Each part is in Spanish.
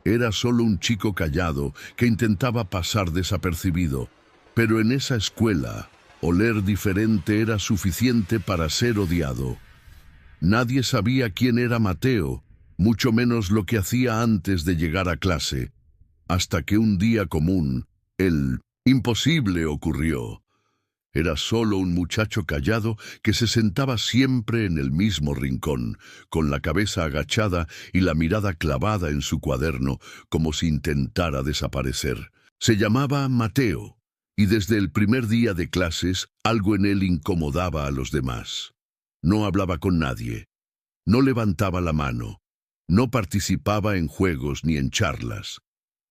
Era solo un chico callado que intentaba pasar desapercibido. Pero en esa escuela, oler diferente era suficiente para ser odiado. Nadie sabía quién era Mateo, mucho menos lo que hacía antes de llegar a clase, hasta que un día común, el imposible ocurrió. Era solo un muchacho callado que se sentaba siempre en el mismo rincón, con la cabeza agachada y la mirada clavada en su cuaderno, como si intentara desaparecer. Se llamaba Mateo, y desde el primer día de clases algo en él incomodaba a los demás. No hablaba con nadie, no levantaba la mano, no participaba en juegos ni en charlas.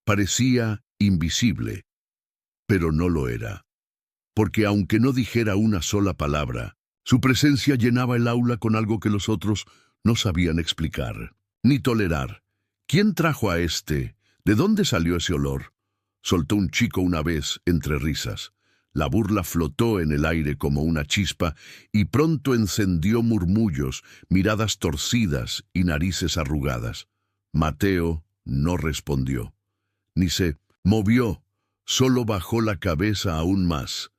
Parecía invisible, pero no lo era. Porque aunque no dijera una sola palabra, su presencia llenaba el aula con algo que los otros no sabían explicar, ni tolerar. ¿Quién trajo a este? ¿De dónde salió ese olor? Soltó un chico una vez, entre risas. La burla flotó en el aire como una chispa y pronto encendió murmullos, miradas torcidas y narices arrugadas. Mateo no respondió, ni se movió, solo bajó la cabeza aún más.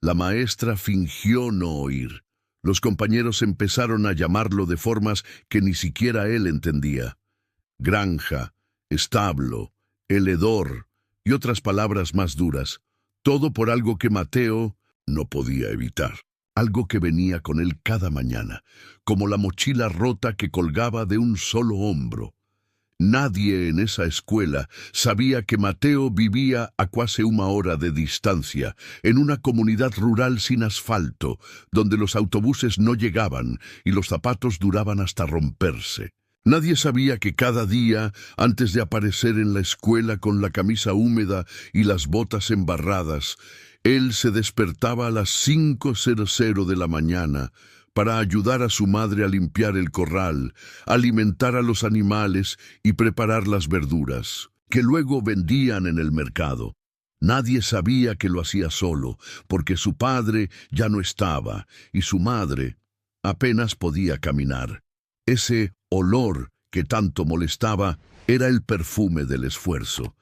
La maestra fingió no oír. Los compañeros empezaron a llamarlo de formas que ni siquiera él entendía. Granja, establo, el hedor y otras palabras más duras. Todo por algo que Mateo no podía evitar. Algo que venía con él cada mañana, como la mochila rota que colgaba de un solo hombro. Nadie en esa escuela sabía que Mateo vivía a casi una hora de distancia, en una comunidad rural sin asfalto, donde los autobuses no llegaban y los zapatos duraban hasta romperse. Nadie sabía que cada día, antes de aparecer en la escuela con la camisa húmeda y las botas embarradas, él se despertaba a las 5:00 de la mañana, para ayudar a su madre a limpiar el corral, alimentar a los animales y preparar las verduras, que luego vendían en el mercado. Nadie sabía que lo hacía solo, porque su padre ya no estaba y su madre apenas podía caminar. Ese olor que tanto molestaba era el perfume del esfuerzo,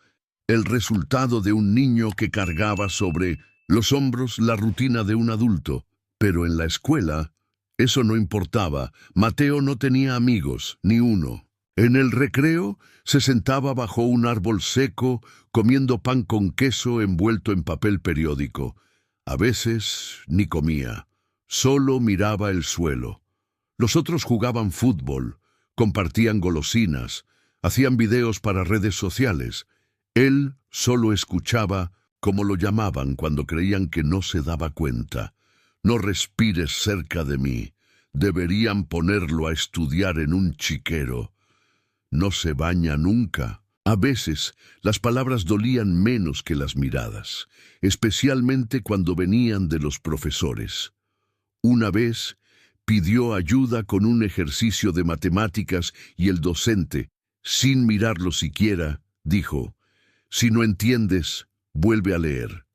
el resultado de un niño que cargaba sobre los hombros la rutina de un adulto. Pero en la escuela eso no importaba. Mateo no tenía amigos, ni uno. En el recreo se sentaba bajo un árbol seco, comiendo pan con queso envuelto en papel periódico. A veces ni comía, solo miraba el suelo. Los otros jugaban fútbol, compartían golosinas, hacían videos para redes sociales. Él solo escuchaba, como lo llamaban cuando creían que no se daba cuenta. No respires cerca de mí. Deberían ponerlo a estudiar en un chiquero. No se baña nunca. A veces las palabras dolían menos que las miradas, especialmente cuando venían de los profesores. Una vez pidió ayuda con un ejercicio de matemáticas y el docente, sin mirarlo siquiera, dijo: «Si no entiendes, vuelve a leer.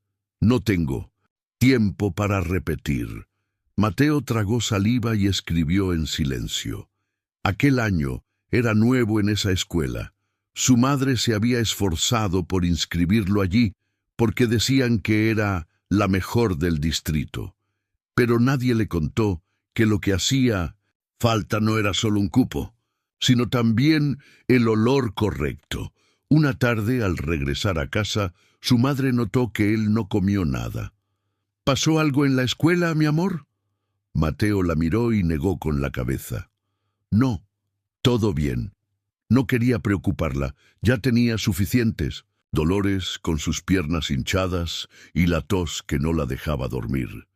No tengo tiempo para repetir». Mateo tragó saliva y escribió en silencio. Aquel año era nuevo en esa escuela. Su madre se había esforzado por inscribirlo allí porque decían que era la mejor del distrito. Pero nadie le contó que lo que hacía falta no era solo un cupo, sino también el olor correcto. Una tarde, al regresar a casa, su madre notó que él no comió nada. «¿Pasó algo en la escuela, mi amor?» Mateo la miró y negó con la cabeza. «No, todo bien». No quería preocuparla, ya tenía suficientes dolores con sus piernas hinchadas y la tos que no la dejaba dormir.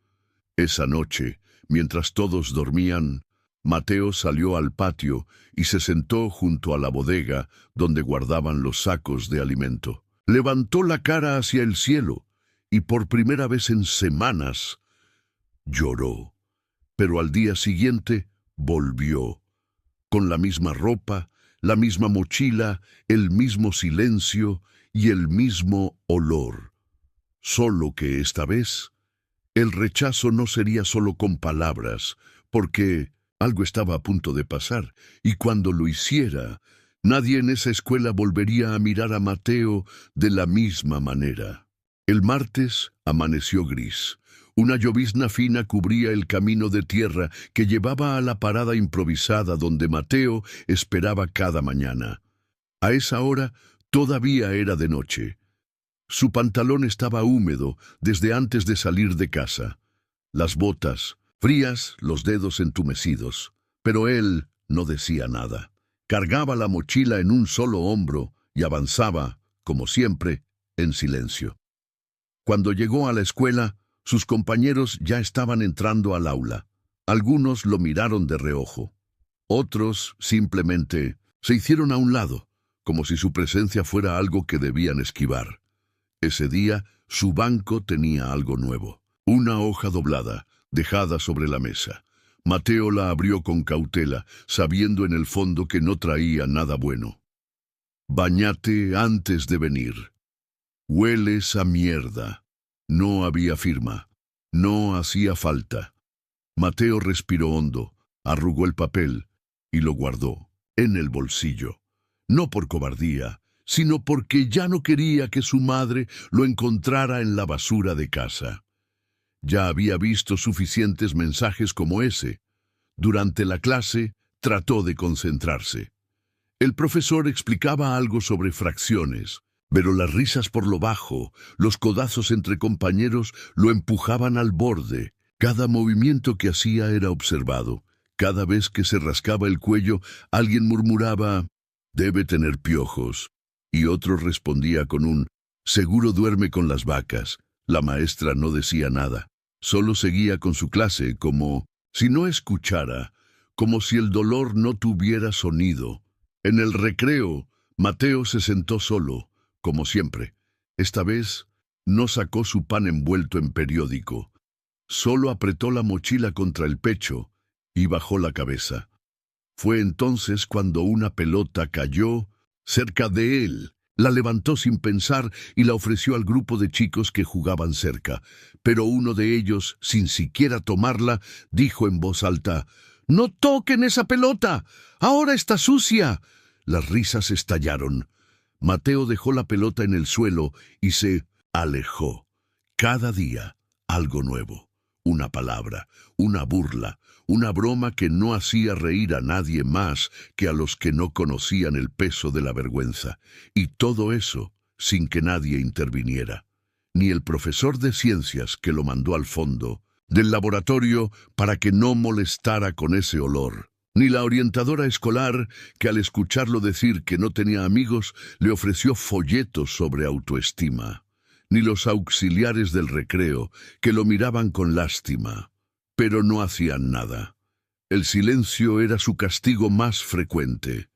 Esa noche, mientras todos dormían, Mateo salió al patio y se sentó junto a la bodega donde guardaban los sacos de alimento. Levantó la cara hacia el cielo y por primera vez en semanas lloró. Pero al día siguiente volvió, con la misma ropa, la misma mochila, el mismo silencio y el mismo olor. Solo que esta vez el rechazo no sería solo con palabras, porque algo estaba a punto de pasar, y cuando lo hiciera, Nadie en esa escuela volvería a mirar a Mateo de la misma manera. El martes amaneció gris. Una llovizna fina cubría el camino de tierra que llevaba a la parada improvisada donde Mateo esperaba cada mañana. A esa hora todavía era de noche. Su pantalón estaba húmedo desde antes de salir de casa. Las botas, frías, los dedos entumecidos. Pero él no decía nada. Cargaba la mochila en un solo hombro y avanzaba, como siempre, en silencio. Cuando llegó a la escuela, sus compañeros ya estaban entrando al aula. Algunos lo miraron de reojo. Otros simplemente se hicieron a un lado, como si su presencia fuera algo que debían esquivar. Ese día, su banco tenía algo nuevo. Una hoja doblada, dejada sobre la mesa. Mateo la abrió con cautela, sabiendo en el fondo que no traía nada bueno. «Bañate antes de venir. Hueles a mierda». No había firma. No hacía falta. Mateo respiró hondo, arrugó el papel y lo guardó en el bolsillo. No por cobardía, sino porque ya no quería que su madre lo encontrara en la basura de casa. Ya había visto suficientes mensajes como ese. Durante la clase, trató de concentrarse. El profesor explicaba algo sobre fracciones, pero las risas por lo bajo, los codazos entre compañeros lo empujaban al borde. Cada movimiento que hacía era observado. Cada vez que se rascaba el cuello, alguien murmuraba, «Debe tener piojos», y otro respondía con un «Seguro duerme con las vacas». La maestra no decía nada. Solo seguía con su clase como si no escuchara, como si el dolor no tuviera sonido. En el recreo, Mateo se sentó solo, como siempre. Esta vez no sacó su pan envuelto en periódico. Solo apretó la mochila contra el pecho y bajó la cabeza. Fue entonces cuando una pelota cayó cerca de él. La levantó sin pensar y la ofreció al grupo de chicos que jugaban cerca. Pero uno de ellos, sin siquiera tomarla, dijo en voz alta, «¡No toquen esa pelota! ¡Ahora está sucia!». Las risas estallaron. Mateo dejó la pelota en el suelo y se alejó. Cada día, algo nuevo. Una palabra, una burla, una broma que no hacía reír a nadie más que a los que no conocían el peso de la vergüenza. Y todo eso sin que nadie interviniera. Ni el profesor de ciencias que lo mandó al fondo del laboratorio para que no molestara con ese olor. Ni la orientadora escolar que al escucharlo decir que no tenía amigos le ofreció folletos sobre autoestima. Ni los auxiliares del recreo que lo miraban con lástima, pero no hacían nada. El silencio era su castigo más frecuente.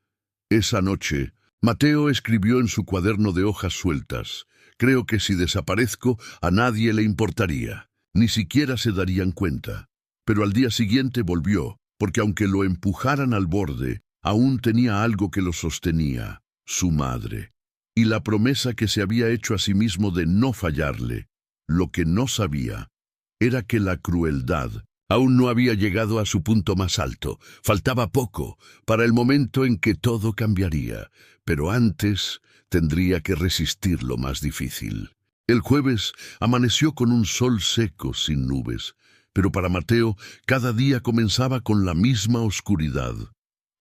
Esa noche, Mateo escribió en su cuaderno de hojas sueltas, «Creo que si desaparezco a nadie le importaría, ni siquiera se darían cuenta». Pero al día siguiente volvió, porque aunque lo empujaran al borde, aún tenía algo que lo sostenía, su madre, y la promesa que se había hecho a sí mismo de no fallarle. Lo que no sabía era que la crueldad aún no había llegado a su punto más alto. Faltaba poco para el momento en que todo cambiaría, pero antes tendría que resistir lo más difícil. El jueves amaneció con un sol seco sin nubes, pero para Mateo cada día comenzaba con la misma oscuridad.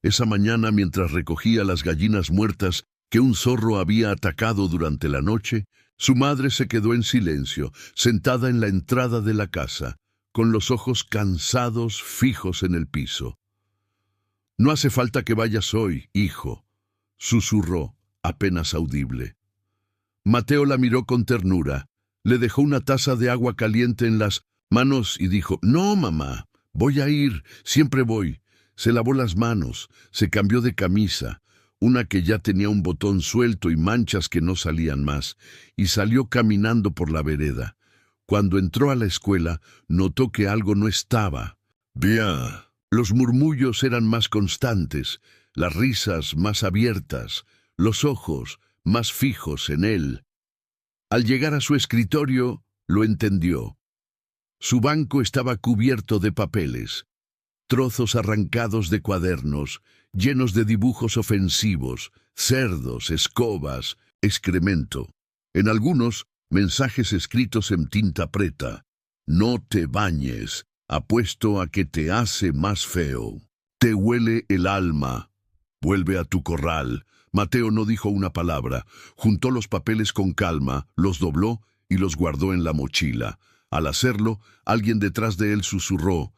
Esa mañana, mientras recogía las gallinas muertas que un zorro había atacado durante la noche, su madre se quedó en silencio, sentada en la entrada de la casa, con los ojos cansados fijos en el piso. «No hace falta que vayas hoy, hijo», susurró, apenas audible. Mateo la miró con ternura, le dejó una taza de agua caliente en las manos y dijo, «No, mamá, voy a ir, siempre voy». Se lavó las manos, se cambió de camisa, una que ya tenía un botón suelto y manchas que no salían más, y salió caminando por la vereda. Cuando entró a la escuela, notó que algo no estaba bien. Los murmullos eran más constantes, las risas más abiertas, los ojos más fijos en él. Al llegar a su escritorio, lo entendió. Su banco estaba cubierto de papeles, trozos arrancados de cuadernos llenos de dibujos ofensivos, cerdos, escobas, excremento. En algunos, mensajes escritos en tinta preta. No te bañes, apuesto a que te hace más feo. Te huele el alma. Vuelve a tu corral. Mateo no dijo una palabra. Juntó los papeles con calma, los dobló y los guardó en la mochila. Al hacerlo, alguien detrás de él susurró: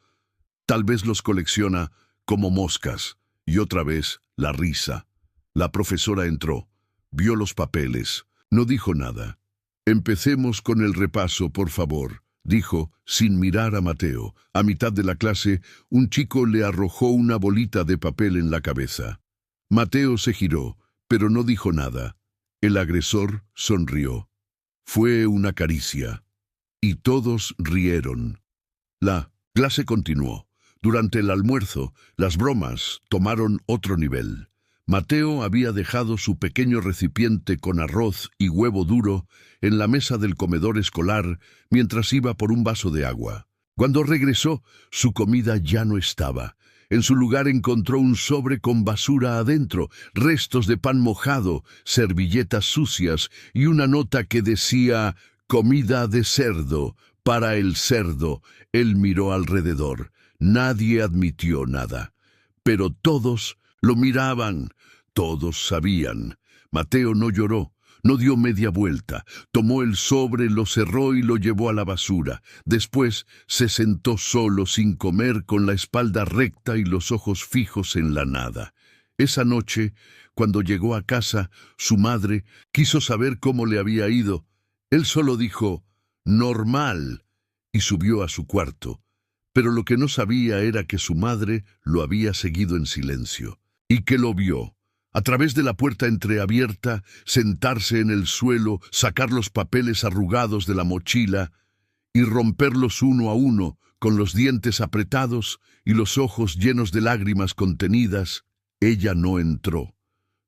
tal vez los colecciona como moscas. Y otra vez, la risa. La profesora entró. Vio los papeles. No dijo nada. Empecemos con el repaso, por favor, dijo, sin mirar a Mateo. A mitad de la clase, un chico le arrojó una bolita de papel en la cabeza. Mateo se giró, pero no dijo nada. El agresor sonrió. Fue una caricia. Y todos rieron. La clase continuó. Durante el almuerzo, las bromas tomaron otro nivel. Mateo había dejado su pequeño recipiente con arroz y huevo duro en la mesa del comedor escolar mientras iba por un vaso de agua. Cuando regresó, su comida ya no estaba. En su lugar encontró un sobre con basura adentro, restos de pan mojado, servilletas sucias y una nota que decía: comida de cerdo, para el cerdo. Él miró alrededor. Nadie admitió nada. Pero todos lo miraban. Todos sabían. Mateo no lloró. No dio media vuelta. Tomó el sobre, lo cerró y lo llevó a la basura. Después se sentó solo, sin comer, con la espalda recta y los ojos fijos en la nada. Esa noche, cuando llegó a casa, su madre quiso saber cómo le había ido. Él solo dijo: normal, y subió a su cuarto. Pero lo que no sabía era que su madre lo había seguido en silencio, y que lo vio. A través de la puerta entreabierta, sentarse en el suelo, sacar los papeles arrugados de la mochila y romperlos uno a uno, con los dientes apretados y los ojos llenos de lágrimas contenidas. Ella no entró.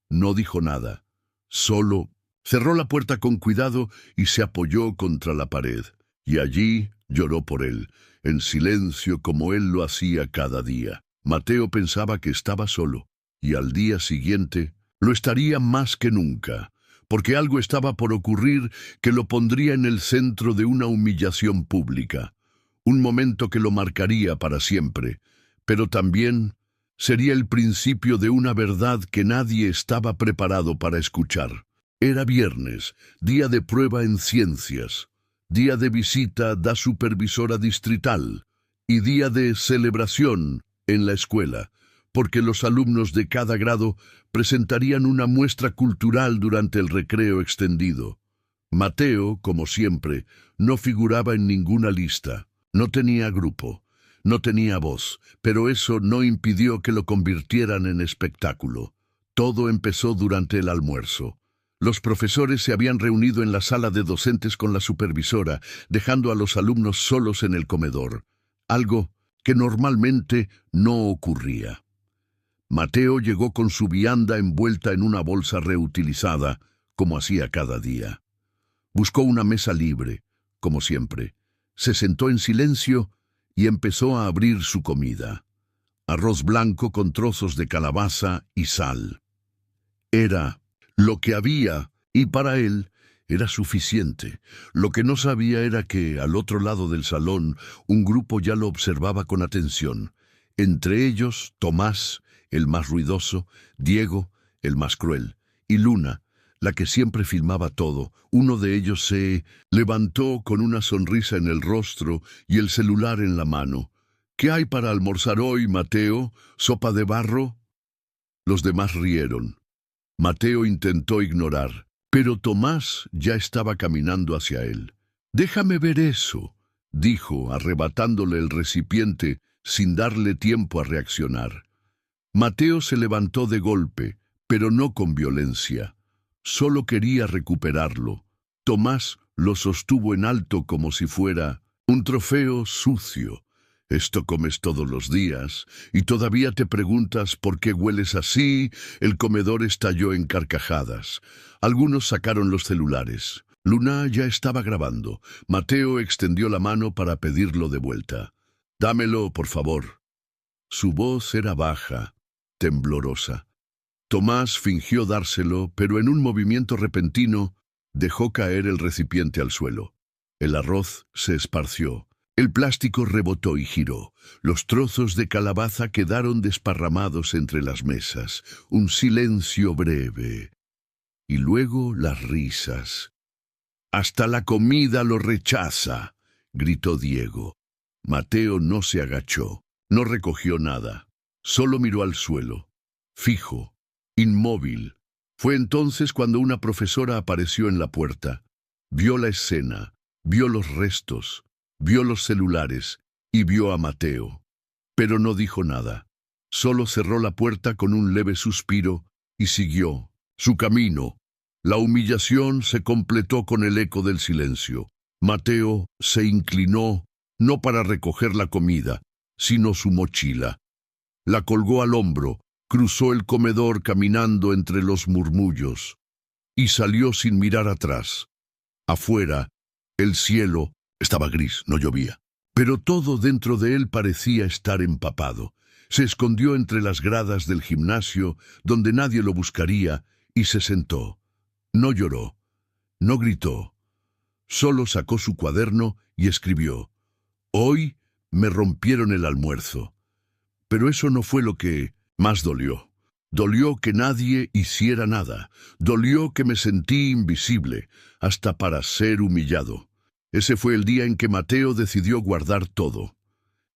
No dijo nada. Solo cerró la puerta con cuidado y se apoyó contra la pared. Y allí lloró por él, en silencio como él lo hacía cada día. Mateo pensaba que estaba solo. Y al día siguiente lo estaría más que nunca, porque algo estaba por ocurrir que lo pondría en el centro de una humillación pública, un momento que lo marcaría para siempre, pero también sería el principio de una verdad que nadie estaba preparado para escuchar. Era viernes, día de prueba en ciencias, día de visita da supervisora distrital y día de celebración en la escuela, porque los alumnos de cada grado presentarían una muestra cultural durante el recreo extendido. Mateo, como siempre, no figuraba en ninguna lista, no tenía grupo, no tenía voz, pero eso no impidió que lo convirtieran en espectáculo. Todo empezó durante el almuerzo. Los profesores se habían reunido en la sala de docentes con la supervisora, dejando a los alumnos solos en el comedor, algo que normalmente no ocurría. Mateo llegó con su vianda envuelta en una bolsa reutilizada, como hacía cada día. Buscó una mesa libre, como siempre. Se sentó en silencio y empezó a abrir su comida. Arroz blanco con trozos de calabaza y sal. Era lo que había, y para él era suficiente. Lo que no sabía era que, al otro lado del salón, un grupo ya lo observaba con atención. Entre ellos, Tomás, el más ruidoso, Diego, el más cruel, y Luna, la que siempre filmaba todo. Uno de ellos se levantó con una sonrisa en el rostro y el celular en la mano. ¿Qué hay para almorzar hoy, Mateo? ¿Sopa de barro? Los demás rieron. Mateo intentó ignorar, pero Tomás ya estaba caminando hacia él. «Déjame ver eso», dijo, arrebatándole el recipiente sin darle tiempo a reaccionar. Mateo se levantó de golpe, pero no con violencia. Solo quería recuperarlo. Tomás lo sostuvo en alto como si fuera un trofeo sucio. «Esto comes todos los días, y todavía te preguntas por qué hueles así». El comedor estalló en carcajadas. Algunos sacaron los celulares. Luna ya estaba grabando. Mateo extendió la mano para pedirlo de vuelta. «Dámelo, por favor». Su voz era baja, temblorosa. Tomás fingió dárselo, pero en un movimiento repentino dejó caer el recipiente al suelo. El arroz se esparció. El plástico rebotó y giró. Los trozos de calabaza quedaron desparramados entre las mesas. Un silencio breve. Y luego las risas. «Hasta la comida lo rechaza», gritó Diego. Mateo no se agachó, no recogió nada. Solo miró al suelo, fijo, inmóvil. Fue entonces cuando una profesora apareció en la puerta. Vio la escena, vio los restos, vio los celulares y vio a Mateo. Pero no dijo nada. Solo cerró la puerta con un leve suspiro y siguió su camino. La humillación se completó con el eco del silencio. Mateo se inclinó, no para recoger la comida, sino su mochila. La colgó al hombro, cruzó el comedor caminando entre los murmullos y salió sin mirar atrás. Afuera, el cielo estaba gris, no llovía, pero todo dentro de él parecía estar empapado. Se escondió entre las gradas del gimnasio, donde nadie lo buscaría, y se sentó. No lloró, no gritó, solo sacó su cuaderno y escribió: «Hoy me rompieron el almuerzo». Pero eso no fue lo que más dolió. Dolió que nadie hiciera nada. Dolió que me sentí invisible, hasta para ser humillado. Ese fue el día en que Mateo decidió guardar todo.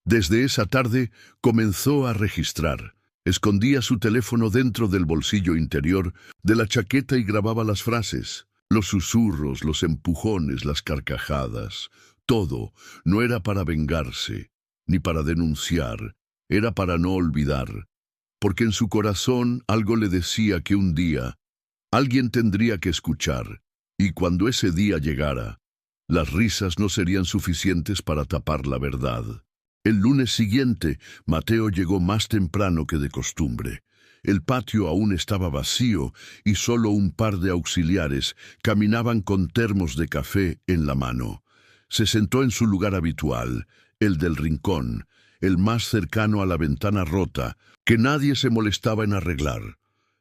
Desde esa tarde comenzó a registrar. Escondía su teléfono dentro del bolsillo interior de la chaqueta y grababa las frases, los susurros, los empujones, las carcajadas. Todo no era para vengarse, ni para denunciar, era para no olvidar, porque en su corazón algo le decía que un día alguien tendría que escuchar, y cuando ese día llegara, las risas no serían suficientes para tapar la verdad. El lunes siguiente, Mateo llegó más temprano que de costumbre. El patio aún estaba vacío y solo un par de auxiliares caminaban con termos de café en la mano. Se sentó en su lugar habitual, el del rincón, el más cercano a la ventana rota, que nadie se molestaba en arreglar.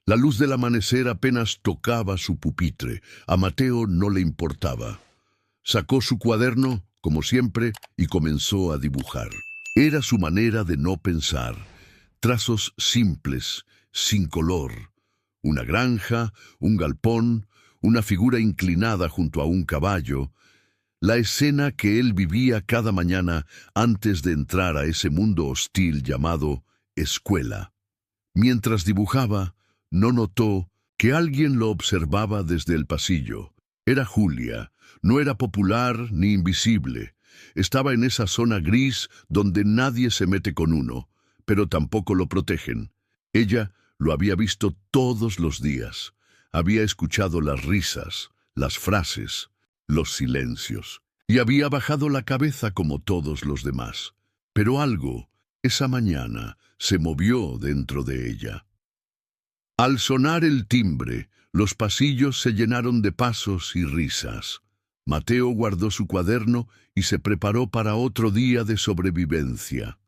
La luz del amanecer apenas tocaba su pupitre. A Mateo no le importaba. Sacó su cuaderno, como siempre, y comenzó a dibujar. Era su manera de no pensar. Trazos simples, sin color. Una granja, un galpón, una figura inclinada junto a un caballo. La escena que él vivía cada mañana antes de entrar a ese mundo hostil llamado escuela. Mientras dibujaba, no notó que alguien lo observaba desde el pasillo. Era Julia. No era popular ni invisible. Estaba en esa zona gris donde nadie se mete con uno, pero tampoco lo protegen. Ella lo había visto todos los días. Había escuchado las risas, las frases, los silencios, y había bajado la cabeza como todos los demás. Pero algo, esa mañana, se movió dentro de ella. Al sonar el timbre, los pasillos se llenaron de pasos y risas. Mateo guardó su cuaderno y se preparó para otro día de sobrevivencia.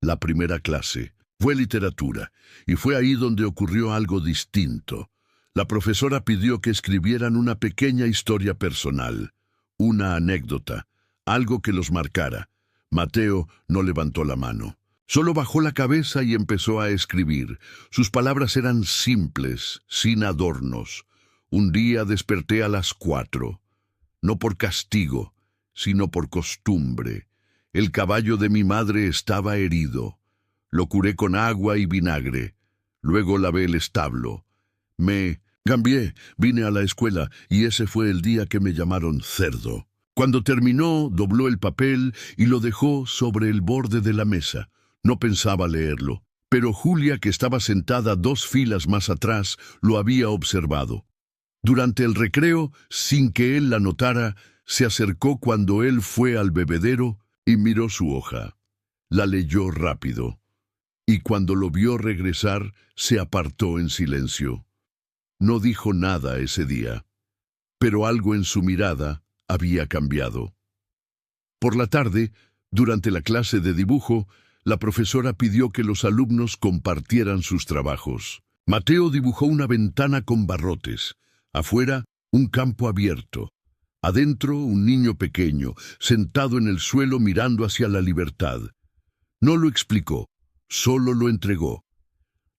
La primera clase fue literatura, y fue ahí donde ocurrió algo distinto. La profesora pidió que escribieran una pequeña historia personal, una anécdota, algo que los marcara. Mateo no levantó la mano. Solo bajó la cabeza y empezó a escribir. Sus palabras eran simples, sin adornos. Un día desperté a las 4. No por castigo, sino por costumbre. El caballo de mi madre estaba herido. Lo curé con agua y vinagre. Luego lavé el establo. Me cambié, vine a la escuela y ese fue el día que me llamaron cerdo. Cuando terminó, dobló el papel y lo dejó sobre el borde de la mesa. No pensaba leerlo, pero Julia, que estaba sentada 2 filas más atrás, lo había observado. Durante el recreo, sin que él la notara, se acercó cuando él fue al bebedero y miró su hoja. La leyó rápido, y cuando lo vio regresar, se apartó en silencio. No dijo nada ese día, pero algo en su mirada había cambiado. Por la tarde, durante la clase de dibujo, la profesora pidió que los alumnos compartieran sus trabajos. Mateo dibujó una ventana con barrotes. Afuera, un campo abierto. Adentro, un niño pequeño, sentado en el suelo mirando hacia la libertad. No lo explicó, solo lo entregó.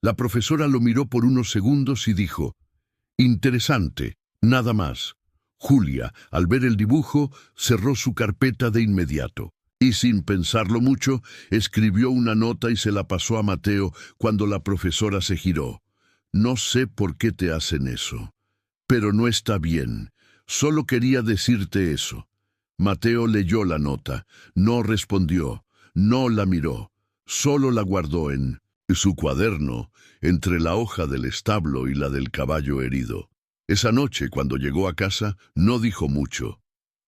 La profesora lo miró por unos segundos y dijo: «Interesante, nada más». Julia, al ver el dibujo, cerró su carpeta de inmediato. Y sin pensarlo mucho, escribió una nota y se la pasó a Mateo cuando la profesora se giró. «No sé por qué te hacen eso, pero no está bien. Solo quería decirte eso». Mateo leyó la nota, no respondió, no la miró, solo la guardó en su cuaderno, entre la hoja del establo y la del caballo herido. Esa noche, cuando llegó a casa, no dijo mucho,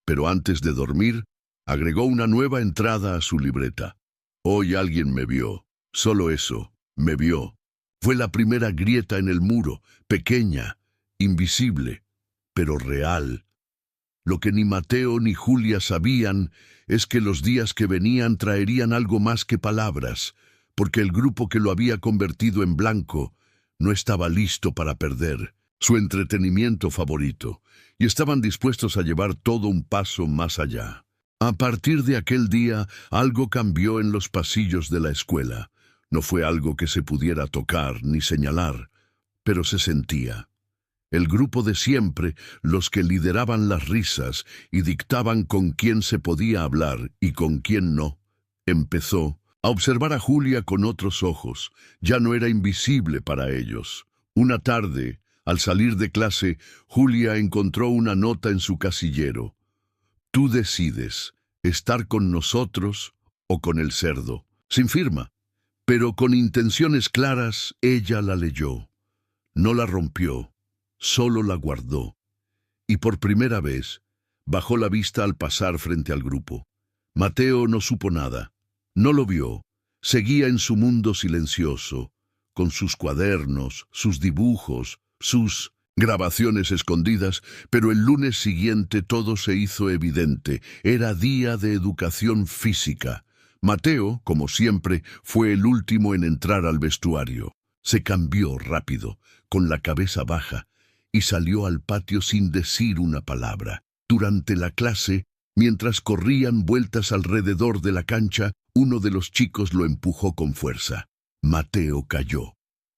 pero antes de dormir, agregó una nueva entrada a su libreta. «Hoy alguien me vio, solo eso, me vio». Fue la primera grieta en el muro, pequeña, invisible, pero real. Lo que ni Mateo ni Julia sabían es que los días que venían traerían algo más que palabras, porque el grupo que lo había convertido en blanco no estaba listo para perder su entretenimiento favorito, y estaban dispuestos a llevar todo un paso más allá. A partir de aquel día, algo cambió en los pasillos de la escuela. No fue algo que se pudiera tocar ni señalar, pero se sentía. El grupo de siempre, los que lideraban las risas y dictaban con quién se podía hablar y con quién no, empezó a observar a Julia con otros ojos. Ya no era invisible para ellos. Una tarde, al salir de clase, Julia encontró una nota en su casillero. «Tú decides, estar con nosotros o con el cerdo», sin firma. Pero con intenciones claras, ella la leyó. No la rompió, solo la guardó. Y por primera vez, bajó la vista al pasar frente al grupo. Mateo no supo nada, no lo vio. Seguía en su mundo silencioso, con sus cuadernos, sus dibujos, sus grabaciones escondidas, pero el lunes siguiente todo se hizo evidente. Era día de educación física. Mateo, como siempre, fue el último en entrar al vestuario. Se cambió rápido, con la cabeza baja, y salió al patio sin decir una palabra. Durante la clase, mientras corrían vueltas alrededor de la cancha, uno de los chicos lo empujó con fuerza. Mateo cayó.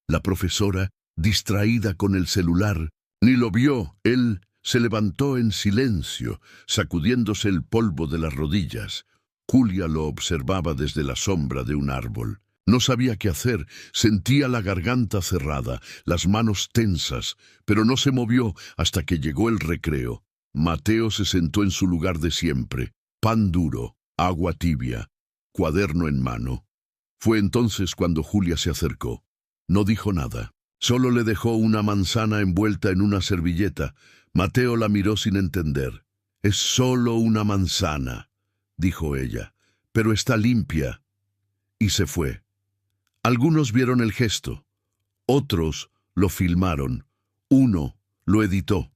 La profesora, distraída con el celular, ni lo vio. Él se levantó en silencio, sacudiéndose el polvo de las rodillas. Julia lo observaba desde la sombra de un árbol. No sabía qué hacer, sentía la garganta cerrada, las manos tensas, pero no se movió hasta que llegó el recreo. Mateo se sentó en su lugar de siempre, pan duro, agua tibia, cuaderno en mano. Fue entonces cuando Julia se acercó. No dijo nada, solo le dejó una manzana envuelta en una servilleta. Mateo la miró sin entender. «Es solo una manzana», dijo ella, «pero está limpia». Y se fue. Algunos vieron el gesto, otros lo filmaron, uno lo editó.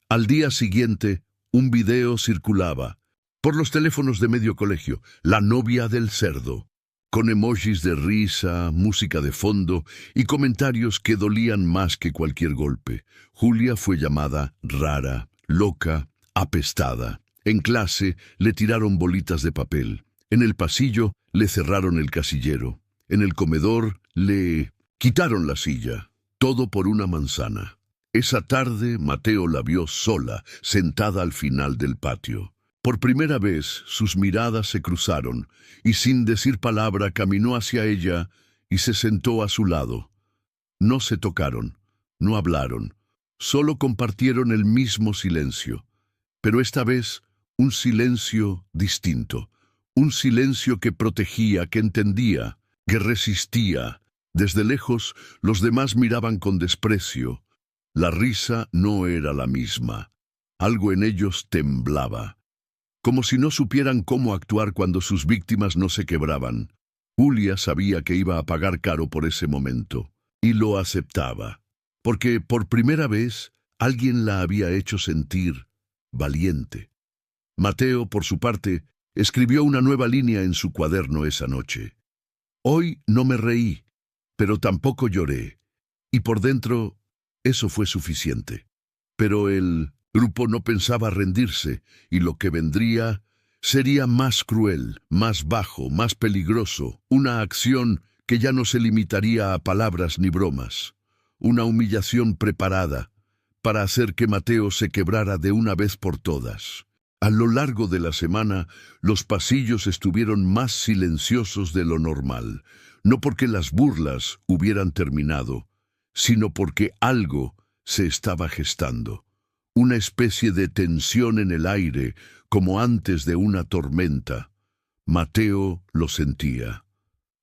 Al día siguiente, un video circulaba por los teléfonos de medio colegio: «La novia del cerdo», con emojis de risa, música de fondo y comentarios que dolían más que cualquier golpe. Julia fue llamada rara, loca, apestada. En clase le tiraron bolitas de papel. En el pasillo le cerraron el casillero. En el comedor le quitaron la silla. Todo por una manzana. Esa tarde Mateo la vio sola, sentada al final del patio. Por primera vez sus miradas se cruzaron y sin decir palabra caminó hacia ella y se sentó a su lado. No se tocaron, no hablaron, solo compartieron el mismo silencio. Pero esta vez un silencio distinto, un silencio que protegía, que entendía, que resistía. Desde lejos los demás miraban con desprecio. La risa no era la misma. Algo en ellos temblaba, como si no supieran cómo actuar cuando sus víctimas no se quebraban. Julia sabía que iba a pagar caro por ese momento, y lo aceptaba, porque por primera vez alguien la había hecho sentir valiente. Mateo, por su parte, escribió una nueva línea en su cuaderno esa noche. Hoy no me reí, pero tampoco lloré, y por dentro eso fue suficiente. Pero el grupo no pensaba rendirse, y lo que vendría sería más cruel, más bajo, más peligroso, una acción que ya no se limitaría a palabras ni bromas, una humillación preparada para hacer que Mateo se quebrara de una vez por todas. A lo largo de la semana, los pasillos estuvieron más silenciosos de lo normal, no porque las burlas hubieran terminado, sino porque algo se estaba gestando. Una especie de tensión en el aire, como antes de una tormenta. Mateo lo sentía.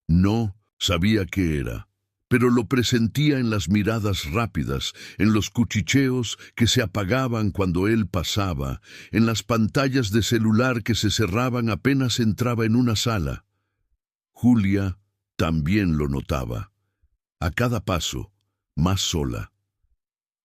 No sabía qué era, pero lo presentía en las miradas rápidas, en los cuchicheos que se apagaban cuando él pasaba, en las pantallas de celular que se cerraban apenas entraba en una sala. Julia también lo notaba. A cada paso, más sola.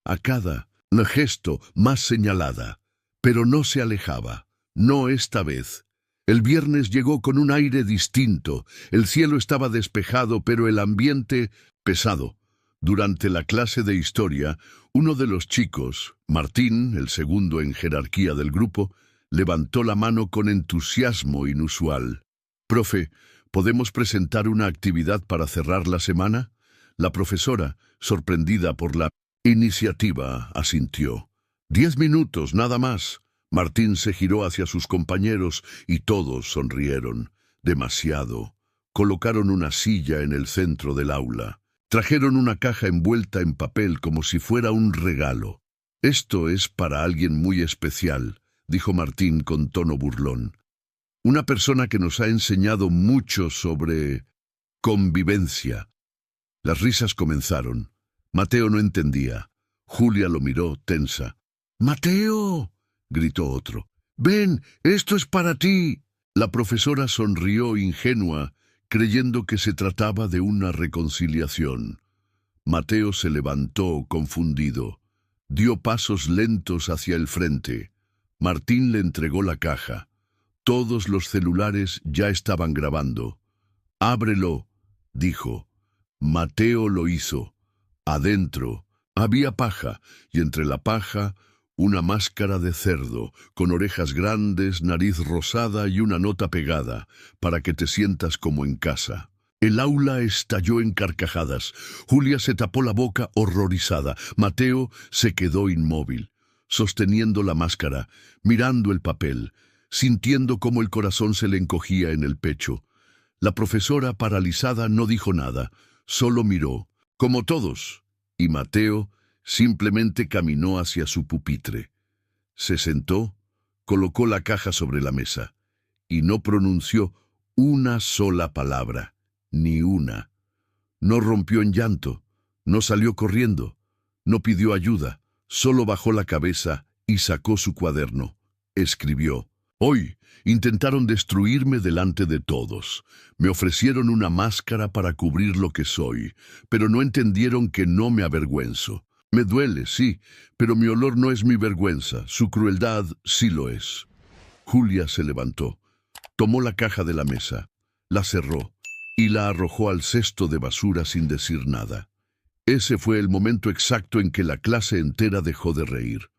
A cada gesto, más señalada. Pero no se alejaba. No esta vez. El viernes llegó con un aire distinto. El cielo estaba despejado, pero el ambiente pesado. Durante la clase de historia, uno de los chicos, Martín, el segundo en jerarquía del grupo, levantó la mano con entusiasmo inusual. «Profe, ¿podemos presentar una actividad para cerrar la semana?» La profesora, sorprendida por la iniciativa, asintió. 10 minutos, nada más. Martín se giró hacia sus compañeros y todos sonrieron. Demasiado. Colocaron una silla en el centro del aula. Trajeron una caja envuelta en papel como si fuera un regalo. «Esto es para alguien muy especial», dijo Martín con tono burlón. «Una persona que nos ha enseñado mucho sobre convivencia». Las risas comenzaron. Mateo no entendía. Julia lo miró tensa. «¡Mateo!», gritó otro. «¡Ven, esto es para ti!». La profesora sonrió ingenua, creyendo que se trataba de una reconciliación. Mateo se levantó confundido. Dio pasos lentos hacia el frente. Martín le entregó la caja. Todos los celulares ya estaban grabando. «Ábrelo», dijo. Mateo lo hizo. Adentro había paja, y entre la paja una máscara de cerdo, con orejas grandes, nariz rosada y una nota pegada, para que te sientas como en casa. El aula estalló en carcajadas. Julia se tapó la boca horrorizada. Mateo se quedó inmóvil, sosteniendo la máscara, mirando el papel, sintiendo cómo el corazón se le encogía en el pecho. La profesora, paralizada, no dijo nada, solo miró, como todos, y Mateo simplemente caminó hacia su pupitre. Se sentó, colocó la caja sobre la mesa, y no pronunció una sola palabra, ni una. No rompió en llanto, no salió corriendo, no pidió ayuda, solo bajó la cabeza y sacó su cuaderno. Escribió: «Hoy intentaron destruirme delante de todos. Me ofrecieron una máscara para cubrir lo que soy, pero no entendieron que no me avergüenzo. Me duele, sí, pero mi olor no es mi vergüenza, su crueldad sí lo es». Julia se levantó, tomó la caja de la mesa, la cerró y la arrojó al cesto de basura sin decir nada. Ese fue el momento exacto en que la clase entera dejó de reír,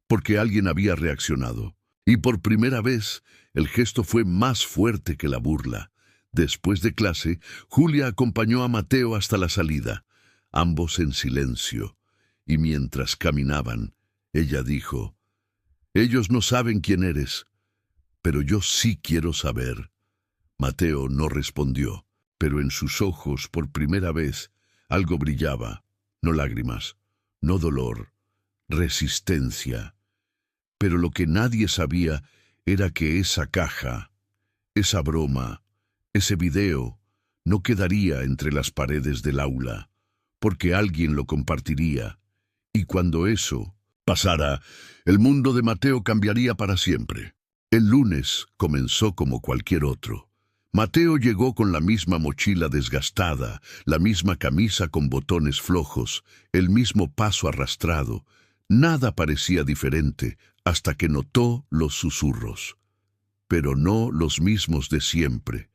porque alguien había reaccionado. Y por primera vez, el gesto fue más fuerte que la burla. Después de clase, Julia acompañó a Mateo hasta la salida, ambos en silencio. Y mientras caminaban, ella dijo: «Ellos no saben quién eres, pero yo sí quiero saber». Mateo no respondió, pero en sus ojos, por primera vez, algo brillaba. No lágrimas, no dolor, resistencia. Pero lo que nadie sabía era que esa caja, esa broma, ese video, no quedaría entre las paredes del aula, porque alguien lo compartiría. Y cuando eso pasara, el mundo de Mateo cambiaría para siempre. El lunes comenzó como cualquier otro. Mateo llegó con la misma mochila desgastada, la misma camisa con botones flojos, el mismo paso arrastrado. Nada parecía diferente hasta que notó los susurros. Pero no los mismos de siempre.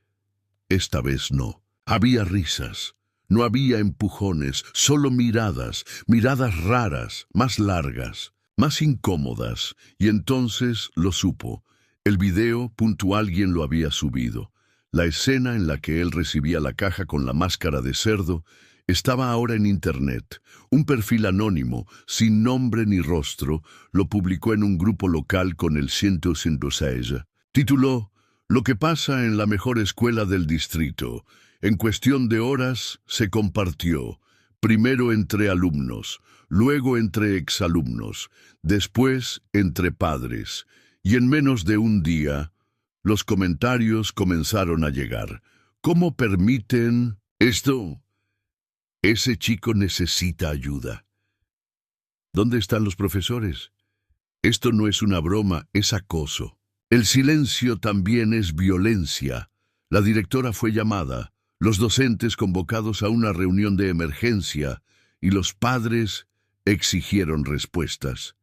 Esta vez no. Había risas, no había empujones, solo miradas, miradas raras, más largas, más incómodas, y entonces lo supo. El video, alguien lo había subido. La escena en la que él recibía la caja con la máscara de cerdo estaba ahora en Internet. Un perfil anónimo, sin nombre ni rostro, lo publicó en un grupo local con el 106. Tituló "Lo que pasa en la mejor escuela del distrito". En cuestión de horas se compartió, primero entre alumnos, luego entre exalumnos, después entre padres, y en menos de un día, los comentarios comenzaron a llegar. ¿Cómo permiten esto? Ese chico necesita ayuda. ¿Dónde están los profesores? Esto no es una broma, es acoso. El silencio también es violencia. La directora fue llamada, los docentes convocados a una reunión de emergencia y los padres exigieron respuestas.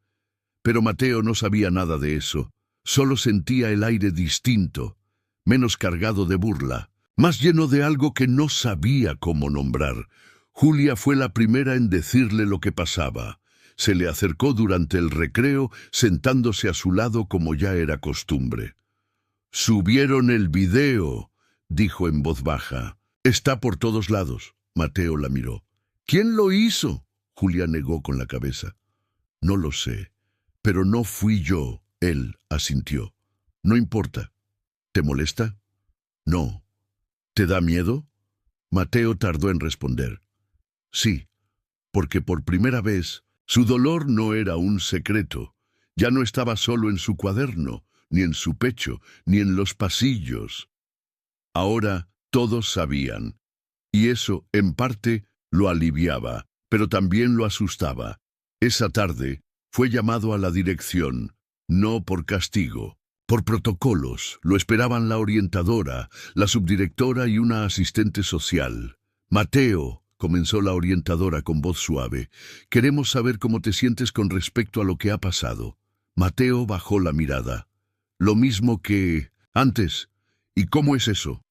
Pero Mateo no sabía nada de eso. Solo sentía el aire distinto, menos cargado de burla, más lleno de algo que no sabía cómo nombrar. Julia fue la primera en decirle lo que pasaba. Se le acercó durante el recreo, sentándose a su lado como ya era costumbre. «Subieron el video», dijo en voz baja. «Está por todos lados». Mateo la miró. «¿Quién lo hizo?». Julia negó con la cabeza. «No lo sé, pero no fui yo». Él asintió. «No importa. ¿Te molesta?». «No». «¿Te da miedo?». Mateo tardó en responder. «Sí, porque por primera vez su dolor no era un secreto. Ya no estaba solo en su cuaderno, ni en su pecho, ni en los pasillos. Ahora todos sabían, y eso, en parte, lo aliviaba, pero también lo asustaba. Esa tarde fue llamado a la dirección. No por castigo, por protocolos. Lo esperaban la orientadora, la subdirectora y una asistente social. «Mateo», comenzó la orientadora con voz suave, «queremos saber cómo te sientes con respecto a lo que ha pasado». Mateo bajó la mirada. «Lo mismo que antes». «¿Y cómo es eso?».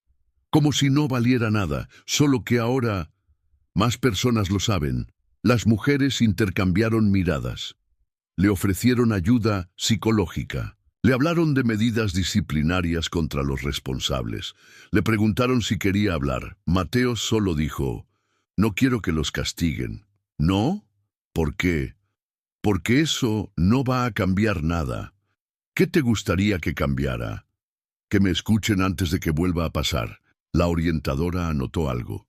«Como si no valiera nada, solo que ahora más personas lo saben». Las mujeres intercambiaron miradas. Le ofrecieron ayuda psicológica. Le hablaron de medidas disciplinarias contra los responsables. Le preguntaron si quería hablar. Mateo solo dijo, «No quiero que los castiguen». «¿No? ¿Por qué?». «Porque eso no va a cambiar nada». «¿Qué te gustaría que cambiara?». «Que me escuchen antes de que vuelva a pasar». La orientadora anotó algo.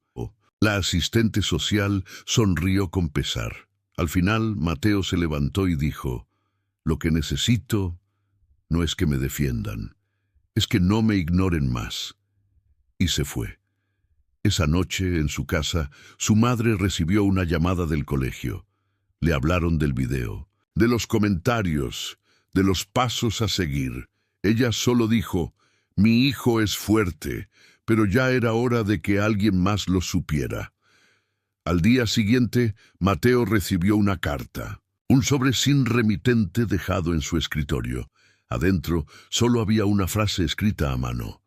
La asistente social sonrió con pesar. Al final, Mateo se levantó y dijo, «Lo que necesito no es que me defiendan, es que no me ignoren más». Y se fue. Esa noche, en su casa, su madre recibió una llamada del colegio. Le hablaron del video, de los comentarios, de los pasos a seguir. Ella solo dijo, «Mi hijo es fuerte», pero ya era hora de que alguien más lo supiera. Al día siguiente, Mateo recibió una carta, un sobre sin remitente dejado en su escritorio. Adentro solo había una frase escrita a mano.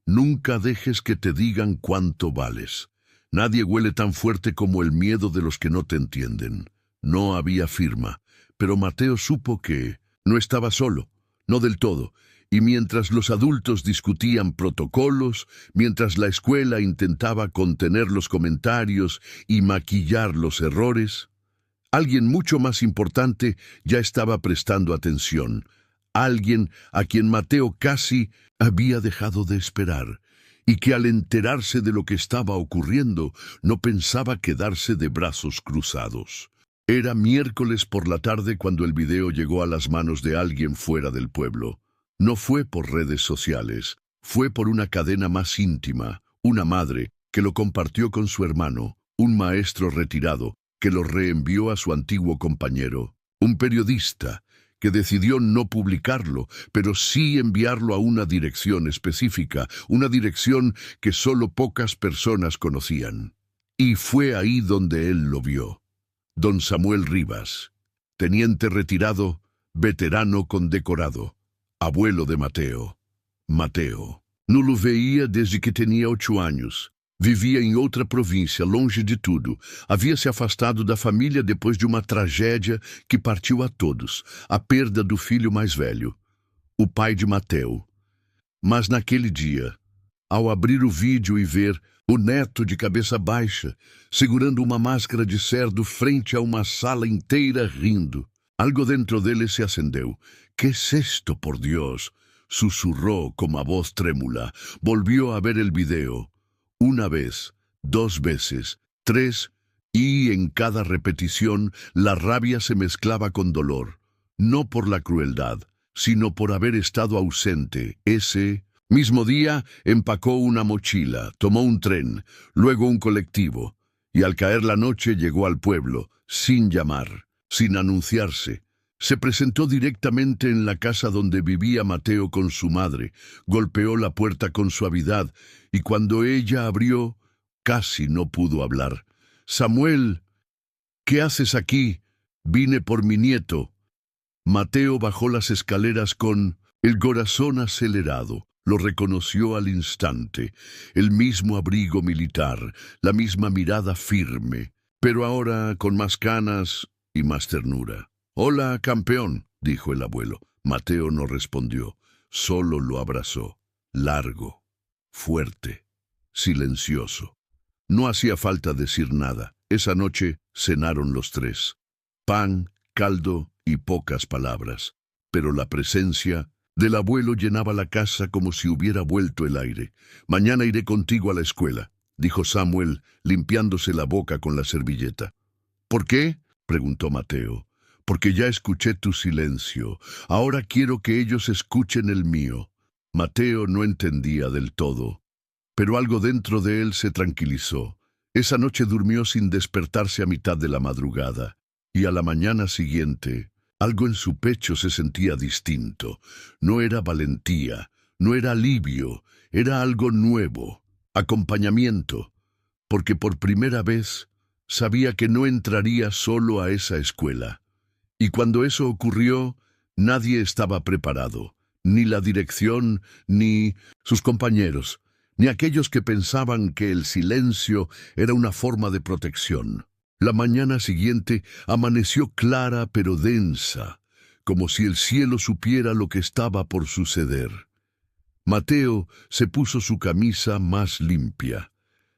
«Nunca dejes que te digan cuánto vales. Nadie huele tan fuerte como el miedo de los que no te entienden». No había firma, pero Mateo supo que no estaba solo, no del todo. Y mientras los adultos discutían protocolos, mientras la escuela intentaba contener los comentarios y maquillar los errores, alguien mucho más importante ya estaba prestando atención. Alguien a quien Mateo casi había dejado de esperar, y que al enterarse de lo que estaba ocurriendo, no pensaba quedarse de brazos cruzados. Era miércoles por la tarde cuando el video llegó a las manos de alguien fuera del pueblo. No fue por redes sociales, fue por una cadena más íntima, una madre que lo compartió con su hermano, un maestro retirado que lo reenvió a su antiguo compañero, un periodista que decidió no publicarlo, pero sí enviarlo a una dirección específica, una dirección que solo pocas personas conocían. Y fue ahí donde él lo vio. Don Samuel Rivas, teniente retirado, veterano condecorado, abuelo de Mateo. Mateo no lo veía desde que tenía 8 años. Vivia em outra província, longe de tudo. Havia se afastado da família depois de uma tragédia que partiu a todos, a perda do filho mais velho, o pai de Mateo. Mas naquele dia, ao abrir o vídeo e ver o neto de cabeça baixa, segurando uma máscara de cerdo frente a uma sala inteira rindo, algo dentro dele se acendeu. ¿Qué es esto, por Dios? Susurró con a voz trémula. Volvió a ver el video. Una vez, dos veces, tres, y en cada repetición la rabia se mezclaba con dolor, no por la crueldad, sino por haber estado ausente. Ese mismo día empacó una mochila, tomó un tren, luego un colectivo, y al caer la noche llegó al pueblo, sin llamar, sin anunciarse. Se presentó directamente en la casa donde vivía Mateo con su madre, golpeó la puerta con suavidad, y cuando ella abrió, casi no pudo hablar. «Samuel, ¿qué haces aquí? Vine por mi nieto». Mateo bajó las escaleras con el corazón acelerado. Lo reconoció al instante, el mismo abrigo militar, la misma mirada firme, pero ahora con más canas y más ternura. «Hola, campeón», dijo el abuelo. Mateo no respondió, solo lo abrazó, largo, fuerte, silencioso. No hacía falta decir nada. Esa noche cenaron los tres. Pan, caldo y pocas palabras, pero la presencia del abuelo llenaba la casa como si hubiera vuelto el aire. «Mañana iré contigo a la escuela», dijo Samuel, limpiándose la boca con la servilleta. «¿Por qué?», preguntó Mateo. «Porque ya escuché tu silencio. Ahora quiero que ellos escuchen el mío». Mateo no entendía del todo, pero algo dentro de él se tranquilizó. Esa noche durmió sin despertarse a mitad de la madrugada, y a la mañana siguiente, algo en su pecho se sentía distinto. No era valentía, no era alivio, era algo nuevo, acompañamiento, porque por primera vez sabía que no entraría solo a esa escuela. Y cuando eso ocurrió, nadie estaba preparado, ni la dirección, ni sus compañeros, ni aquellos que pensaban que el silencio era una forma de protección. La mañana siguiente amaneció clara pero densa, como si el cielo supiera lo que estaba por suceder. Mateo se puso su camisa más limpia,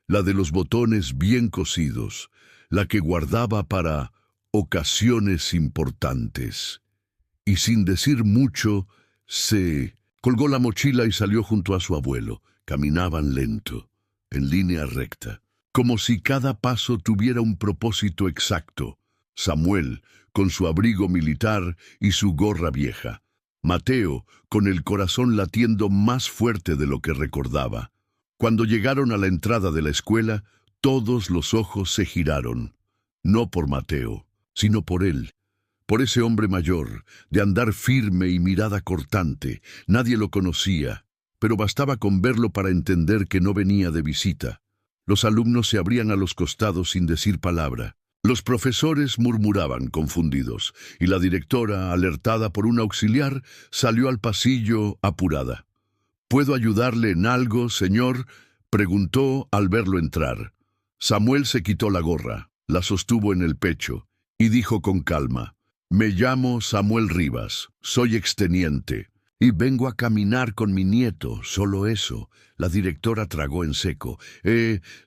la de los botones bien cosidos, la que guardaba para ocasiones importantes. Y sin decir mucho, se colgó la mochila y salió junto a su abuelo. Caminaban lento, en línea recta, como si cada paso tuviera un propósito exacto. Samuel, con su abrigo militar y su gorra vieja. Mateo, con el corazón latiendo más fuerte de lo que recordaba. Cuando llegaron a la entrada de la escuela, todos los ojos se giraron. No por Mateo, sino por él. Por ese hombre mayor, de andar firme y mirada cortante. Nadie lo conocía, pero bastaba con verlo para entender que no venía de visita. Los alumnos se abrían a los costados sin decir palabra. Los profesores murmuraban confundidos, y la directora, alertada por un auxiliar, salió al pasillo apurada. «¿Puedo ayudarle en algo, señor?», preguntó al verlo entrar. Samuel se quitó la gorra, la sostuvo en el pecho, y dijo con calma: «Me llamo Samuel Rivas, soy exteniente, y vengo a caminar con mi nieto, solo eso». La directora tragó en seco.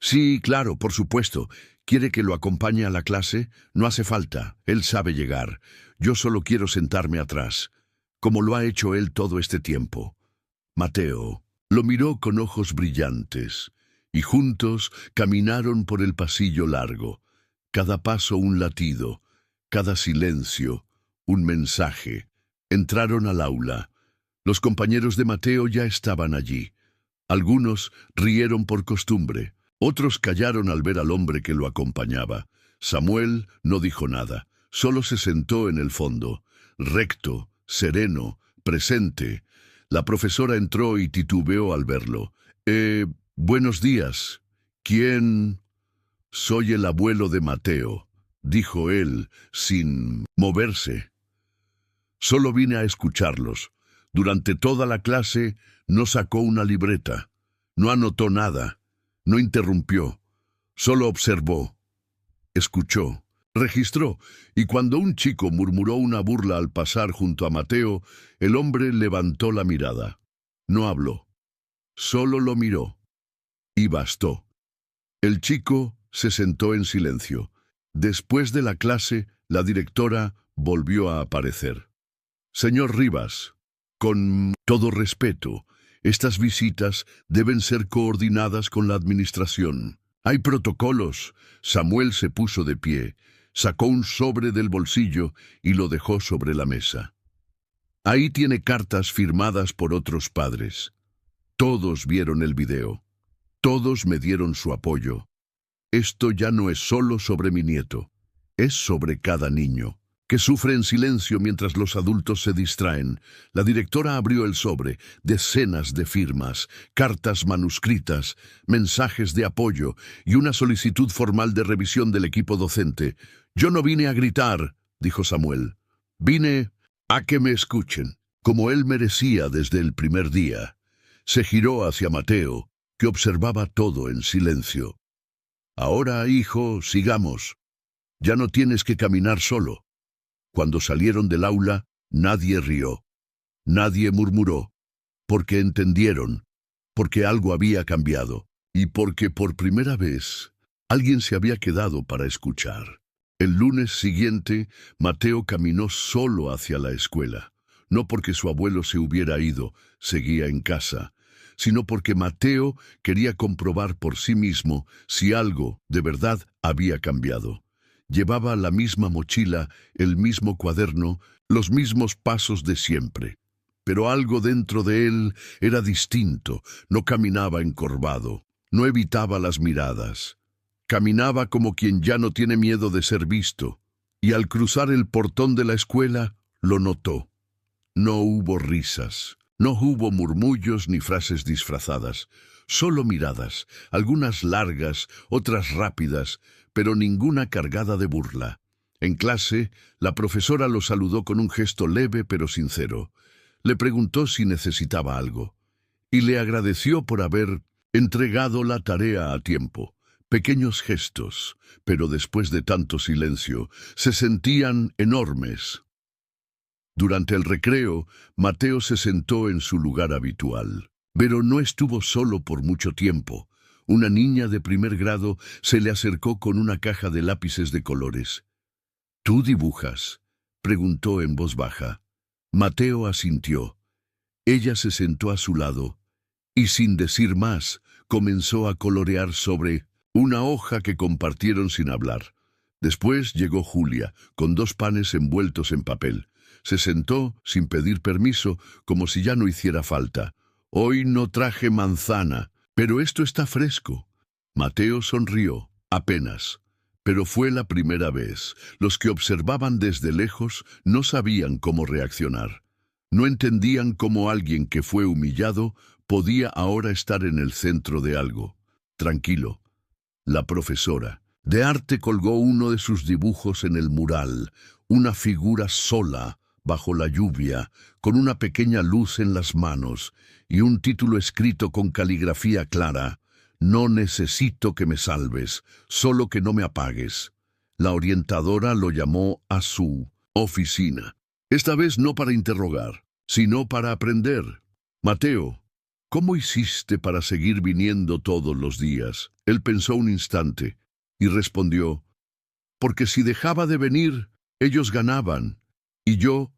Sí, claro, por supuesto. ¿Quiere que lo acompañe a la clase? No hace falta, él sabe llegar. Yo solo quiero sentarme atrás, como lo ha hecho él todo este tiempo». Mateo lo miró con ojos brillantes, y juntos caminaron por el pasillo largo. Cada paso un latido, cada silencio un mensaje. Entraron al aula. Los compañeros de Mateo ya estaban allí. Algunos rieron por costumbre, otros callaron al ver al hombre que lo acompañaba. Samuel no dijo nada, solo se sentó en el fondo, recto, sereno, presente. La profesora entró y titubeó al verlo. Buenos días. ¿Quién? Soy el abuelo de Mateo», dijo él, sin moverse. «Solo vine a escucharlos. Durante toda la clase no sacó una libreta, no anotó nada. No interrumpió, solo observó, escuchó, registró, y cuando un chico murmuró una burla al pasar junto a Mateo, el hombre levantó la mirada. No habló, solo lo miró, y bastó. El chico se sentó en silencio. Después de la clase, la directora volvió a aparecer. Señor Rivas, con todo respeto, estas visitas deben ser coordinadas con la administración. Hay protocolos. Samuel se puso de pie, sacó un sobre del bolsillo y lo dejó sobre la mesa. Ahí tiene cartas firmadas por otros padres. Todos vieron el video. Todos me dieron su apoyo. Esto ya no es solo sobre mi nieto, es sobre cada niño, que sufre en silencio mientras los adultos se distraen. La directora abrió el sobre, decenas de firmas, cartas manuscritas, mensajes de apoyo y una solicitud formal de revisión del equipo docente. Yo no vine a gritar, dijo Samuel. Vine a que me escuchen, como él merecía desde el primer día. Se giró hacia Mateo, que observaba todo en silencio. Ahora, hijo, sigamos. Ya no tienes que caminar solo. Cuando salieron del aula, nadie rió, nadie murmuró, porque entendieron, porque algo había cambiado, y porque por primera vez alguien se había quedado para escuchar. El lunes siguiente, Mateo caminó solo hacia la escuela, no porque su abuelo se hubiera ido, seguía en casa, sino porque Mateo quería comprobar por sí mismo si algo de verdad había cambiado. Llevaba la misma mochila, el mismo cuaderno, los mismos pasos de siempre. Pero algo dentro de él era distinto, no caminaba encorvado, no evitaba las miradas. Caminaba como quien ya no tiene miedo de ser visto, y al cruzar el portón de la escuela, lo notó. No hubo risas. No hubo murmullos ni frases disfrazadas, solo miradas, algunas largas, otras rápidas, pero ninguna cargada de burla. En clase, la profesora lo saludó con un gesto leve pero sincero. Le preguntó si necesitaba algo, y le agradeció por haber entregado la tarea a tiempo. Pequeños gestos, pero después de tanto silencio, se sentían enormes. Durante el recreo, Mateo se sentó en su lugar habitual. Pero no estuvo solo por mucho tiempo. Una niña de primer grado se le acercó con una caja de lápices de colores. ¿Tú dibujas?, preguntó en voz baja. Mateo asintió. Ella se sentó a su lado y, sin decir más, comenzó a colorear sobre una hoja que compartieron sin hablar. Después llegó Julia, con 2 panes envueltos en papel. Se sentó sin pedir permiso, como si ya no hiciera falta. Hoy no traje manzana, pero esto está fresco. Mateo sonrió, apenas. Pero fue la primera vez. Los que observaban desde lejos no sabían cómo reaccionar. No entendían cómo alguien que fue humillado podía ahora estar en el centro de algo. Tranquilo. La profesora de arte colgó uno de sus dibujos en el mural, una figura sola, bajo la lluvia, con una pequeña luz en las manos y un título escrito con caligrafía clara: No necesito que me salves, solo que no me apagues. La orientadora lo llamó a su oficina, esta vez no para interrogar, sino para aprender. Mateo, ¿cómo hiciste para seguir viniendo todos los días? Él pensó un instante y respondió: porque si dejaba de venir, ellos ganaban, y yo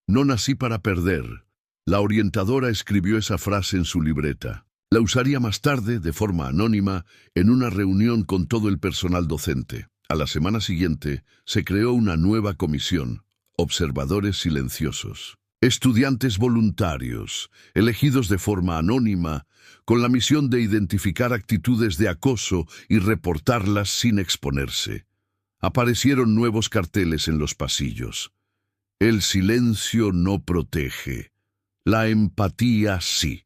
no nací para perder. La orientadora escribió esa frase en su libreta. La usaría más tarde, de forma anónima, en una reunión con todo el personal docente. A la semana siguiente, se creó una nueva comisión: observadores silenciosos. Estudiantes voluntarios, elegidos de forma anónima, con la misión de identificar actitudes de acoso y reportarlas sin exponerse. Aparecieron nuevos carteles en los pasillos. El silencio no protege. La empatía sí.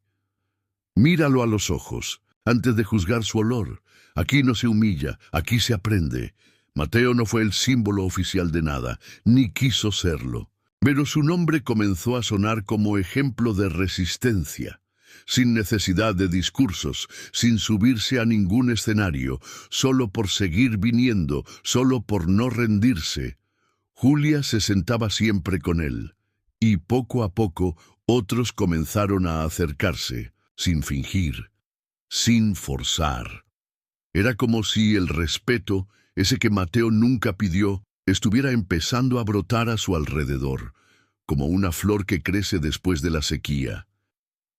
Míralo a los ojos, antes de juzgar su olor. Aquí no se humilla, aquí se aprende. Mateo no fue el símbolo oficial de nada, ni quiso serlo. Pero su nombre comenzó a sonar como ejemplo de resistencia. sin necesidad de discursos, sin subirse a ningún escenario, solo por seguir viniendo, solo por no rendirse. Julia se sentaba siempre con él, y poco a poco otros comenzaron a acercarse, sin fingir, sin forzar. Era como si el respeto, ese que Mateo nunca pidió, estuviera empezando a brotar a su alrededor, como una flor que crece después de la sequía.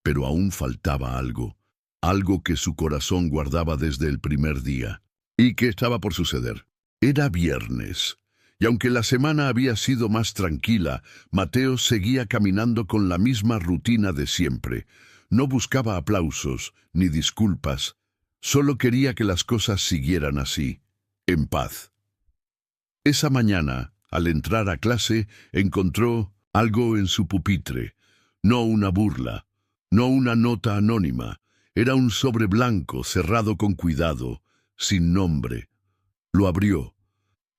Pero aún faltaba algo, algo que su corazón guardaba desde el primer día, y que estaba por suceder. Era viernes, y aunque la semana había sido más tranquila, Mateo seguía caminando con la misma rutina de siempre. No buscaba aplausos ni disculpas, solo quería que las cosas siguieran así, en paz. Esa mañana, al entrar a clase, encontró algo en su pupitre, no una burla, no una nota anónima, era un sobre blanco cerrado con cuidado, sin nombre. Lo abrió.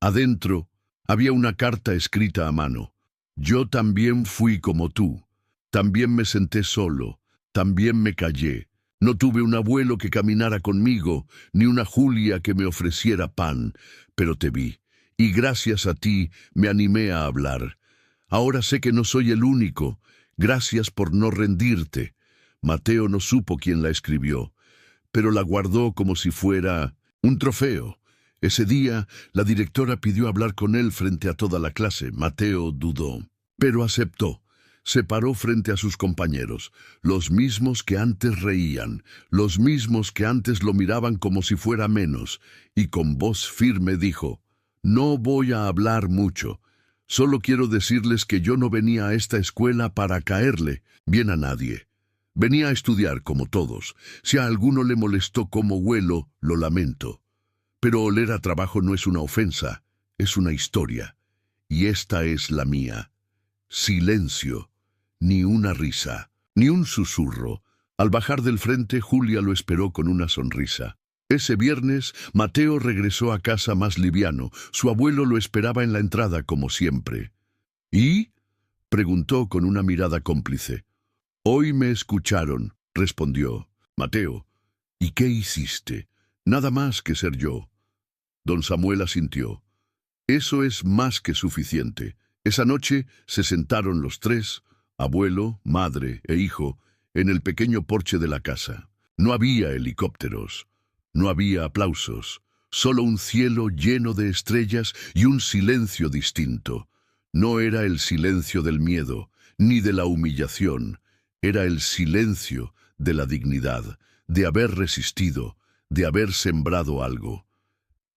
Adentro había una carta escrita a mano. Yo también fui como tú. También me senté solo. También me callé. No tuve un abuelo que caminara conmigo, ni una Julia que me ofreciera pan, pero te vi, y gracias a ti me animé a hablar. Ahora sé que no soy el único. Gracias por no rendirte. Mateo no supo quién la escribió, pero la guardó como si fuera un trofeo. Ese día, la directora pidió hablar con él frente a toda la clase. Mateo dudó, pero aceptó. Se paró frente a sus compañeros, los mismos que antes reían, los mismos que antes lo miraban como si fuera menos, y con voz firme dijo: «No voy a hablar mucho. Solo quiero decirles que yo no venía a esta escuela para caerle bien a nadie. Venía a estudiar como todos. Si a alguno le molestó cómo huelo, lo lamento. Pero oler a trabajo no es una ofensa, es una historia. Y esta es la mía». Silencio. Ni una risa, ni un susurro. Al bajar del frente, Julia lo esperó con una sonrisa. Ese viernes, Mateo regresó a casa más liviano. Su abuelo lo esperaba en la entrada, como siempre. «¿Y?», preguntó con una mirada cómplice. «Hoy me escucharon», respondió. «Mateo, ¿y qué hiciste? Nada más que ser yo». Don Samuel asintió. «Eso es más que suficiente». Esa noche se sentaron los tres, abuelo, madre e hijo, en el pequeño porche de la casa. No había helicópteros, no había aplausos, solo un cielo lleno de estrellas y un silencio distinto. No era el silencio del miedo, ni de la humillación, era el silencio de la dignidad, de haber resistido, de haber sembrado algo.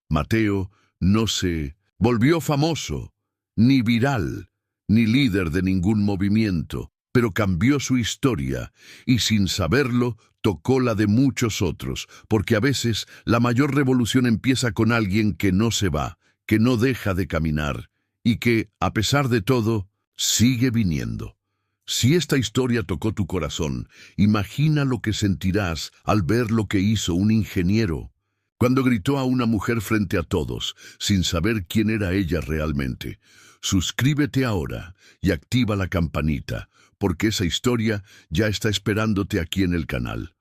Mateo no se volvió famoso, ni viral, ni líder de ningún movimiento, pero cambió su historia y sin saberlo tocó la de muchos otros, porque a veces la mayor revolución empieza con alguien que no se va, que no deja de caminar y que, a pesar de todo, sigue viniendo. Si esta historia tocó tu corazón, imagina lo que sentirás al ver lo que hizo un ingeniero cuando gritó a una mujer frente a todos, sin saber quién era ella realmente. Suscríbete ahora y activa la campanita, porque esa historia ya está esperándote aquí en el canal.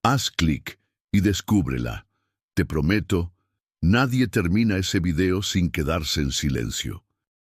Haz clic y descúbrela. Te prometo, nadie termina ese video sin quedarse en silencio.